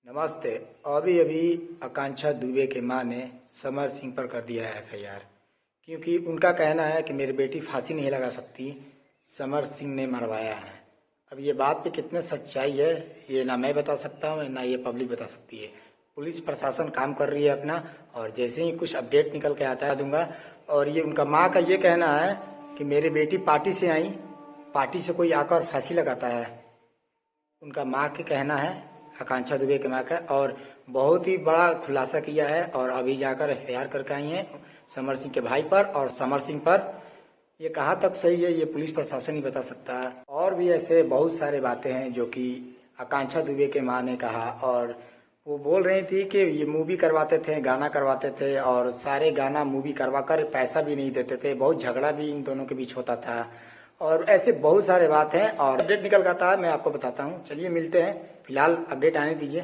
नमस्ते। अभी अभी आकांक्षा दुबे के मां ने समर सिंह पर कर दिया है एफआईआर, क्योंकि उनका कहना है कि मेरी बेटी फांसी नहीं लगा सकती, समर सिंह ने मरवाया है। अब ये बात पे कितने सच्चाई है ये ना मैं बता सकता हूँ ना ये पब्लिक बता सकती है। पुलिस प्रशासन काम कर रही है अपना, और जैसे ही कुछ अपडेट निकल के आता है दूंगा। और ये उनका माँ का ये कहना है कि मेरी बेटी पार्टी से आई, पार्टी से कोई आकर फांसी लगाता है। उनका माँ के कहना है, आकांक्षा दुबे के माँ का, और बहुत ही बड़ा खुलासा किया है। और अभी जाकर एफआईआर करके आई हैं समर सिंह के भाई पर और समर सिंह पर। ये कहाँ तक सही है ये पुलिस प्रशासन ही बता सकता है। और भी ऐसे बहुत सारे बातें हैं जो कि आकांक्षा दुबे के माँ ने कहा, और वो बोल रही थी कि ये मूवी करवाते थे, गाना करवाते थे, और सारे गाना मूवी करवा कर पैसा भी नहीं देते थे। बहुत झगड़ा भी इन दोनों के बीच होता था, और ऐसे बहुत सारे बात हैं। और अपडेट निकल कर आता है, मैं आपको बताता हूँ। चलिए मिलते हैं, फिलहाल अपडेट आने दीजिए।